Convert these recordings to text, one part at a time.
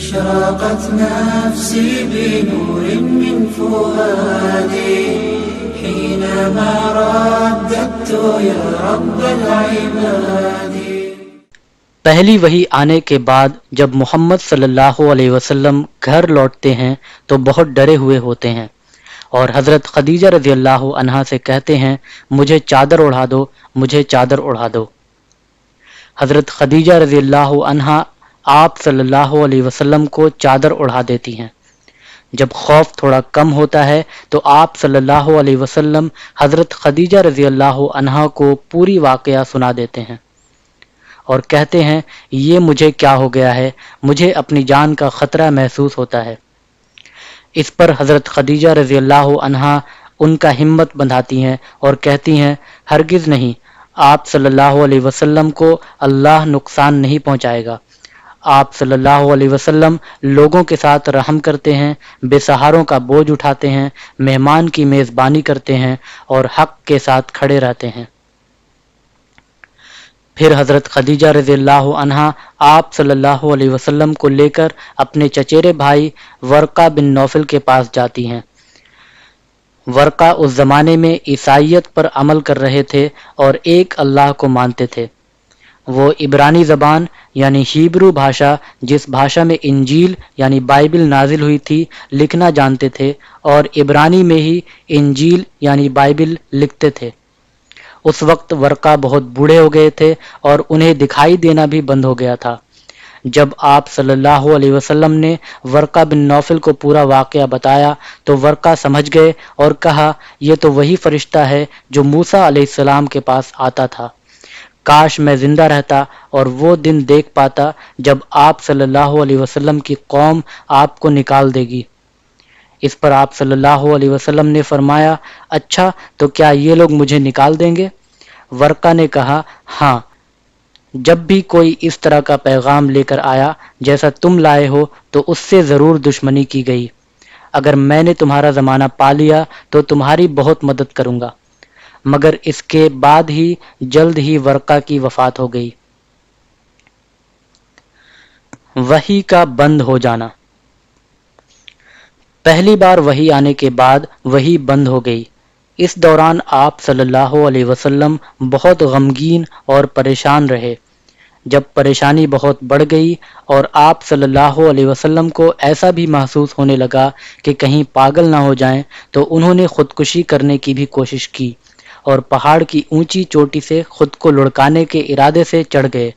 أشرقت نفسي بنور من فؤادي حينما رددت يا رب العباد. پہلی وحی آنے کے بعد جب محمد صلی اللہ علیہ وسلم گھر لوٹتے ہیں تو بہت ڈرے ہوئے ہوتے ہیں اور حضرت خدیجہ رضی اللہ عنہا سے کہتے ہیں مجھے چادر اڑا دو، مجھے چادر اڑا دو. حضرت خدیجہ رضی اللہ عنہا آپ صلی اللہ علیہ وسلم کو چادر اڑا دیتی ہیں. جب خوف تھوڑا کم ہوتا ہے تو آپ صلی اللہ علیہ وسلم حضرت خدیجہ رضی اللہ عنہا کو پوری واقعہ سنا دیتے ہیں اور کہتے ہیں یہ مجھے کیا ہو گیا ہے، مجھے اپنی جان کا خطرہ محسوس ہوتا ہے. اس پر حضرت خدیجہ رضی اللہ عنہا ان کا ہمت بندھاتی ہیں اور کہتی ہیں ہرگز نہیں، آپ صلی اللہ علیہ وسلم کو اللہ نقصان نہیں پہنچائے گا. آپ صلی اللہ علیہ وسلم لوگوں کے ساتھ رحم کرتے ہیں، بے سہاروں کا بوجھ اٹھاتے ہیں، مہمان کی میزبانی کرتے ہیں اور حق کے ساتھ کھڑے رہتے ہیں. پھر حضرت خدیجہ رضی اللہ عنہا آپ صلی اللہ علیہ وسلم کو لے کر اپنے چچیرے بھائی ورقہ بن نوفل کے پاس جاتی ہیں. ورقہ اس زمانے میں عیسائیت پر عمل کر رہے تھے اور ایک اللہ کو مانتے تھے. وہ عبرانی زبان یعنی ہیبرو بھاشا، جس بھاشا میں انجیل یعنی بائبل نازل ہوئی تھی، لکھنا جانتے تھے اور عبرانی میں ہی انجیل یعنی بائبل لکھتے تھے. اس وقت ورقہ بہت بوڑھے ہو گئے تھے اور انہیں دکھائی دینا بھی بند ہو گیا تھا. جب آپ صلی اللہ علیہ وسلم نے ورقہ بن نوفل کو پورا واقعہ بتایا تو ورقہ سمجھ گئے اور کہا یہ تو وہی فرشتہ ہے جو موسیٰ علیہ السلام کے پاس آتا تھا. کاش میں زندہ رہتا اور وہ دن دیکھ پاتا جب آپ صلی اللہ علیہ وسلم کی قوم آپ کو نکال دے گی. اس پر آپ صلی اللہ علیہ وسلم نے فرمایا اچھا تو کیا یہ لوگ مجھے نکال دیں گے؟ ورقہ نے کہا ہاں، جب بھی کوئی اس طرح کا پیغام لے کر آیا جیسا تم لائے ہو تو اس سے ضرور دشمنی کی گئی. اگر میں نے تمہارا زمانہ پا لیا تو تمہاری بہت مدد کروں گا. مگر اس کے بعد ہی جلد ہی ورقہ کی وفات ہو گئی. وحی کا بند ہو جانا. پہلی بار وحی آنے کے بعد وحی بند ہو گئی. اس دوران آپ صلی اللہ علیہ وسلم بہت غمگین اور پریشان رہے. جب پریشانی بہت بڑھ گئی اور آپ صلی اللہ علیہ وسلم کو ایسا بھی محسوس ہونے لگا کہ کہیں پاگل نہ ہو جائیں تو انہوں نے خودکشی کرنے کی بھی کوشش کی اور پہاڑ کی اونچی چوٹی سے خود کو لڑکانے کے ارادے سے چڑھ گئے.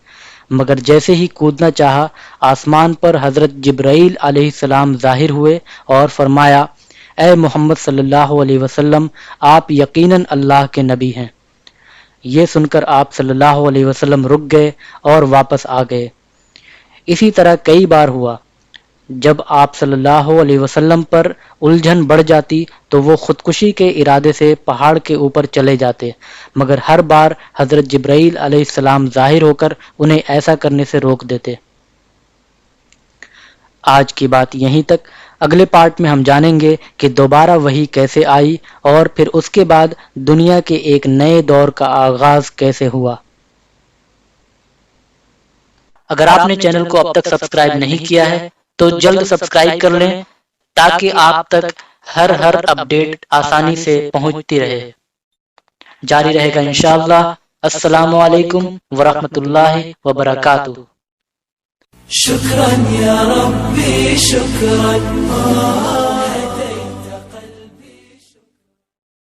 مگر جیسے ہی کودنا چاہا آسمان پر حضرت جبرائیل علیہ السلام ظاہر ہوئے اور فرمایا اے محمد صلی اللہ علیہ وسلم، آپ یقیناً اللہ کے نبی ہیں. یہ سن کر آپ صلی اللہ علیہ وسلم رک گئے اور واپس آ گئے. اسی طرح کئی بار ہوا. جب آپ صلی اللہ علیہ وسلم پر الجھن بڑھ جاتی تو وہ خودکشی کے ارادے سے پہاڑ کے اوپر چلے جاتے، مگر ہر بار حضرت جبرائیل علیہ السلام ظاہر ہو کر انہیں ایسا کرنے سے روک دیتے. آج کی بات یہیں تک. اگلے پارٹ میں ہم جانیں گے کہ دوبارہ وحی کیسے آئی اور پھر اس کے بعد دنیا کے ایک نئے دور کا آغاز کیسے ہوا. اگر آپ نے چینل کو اب تک سبسکرائب نہیں کیا ہے تو جلد سبسکرائب کر لیں تاکہ آپ تک ہر اپڈیٹ آسانی سے پہنچتی رہے. جاری رہے گا انشاءاللہ. السلام علیکم ورحمۃ اللہ وبرکاتہ. شكرا يا ربي شكرا.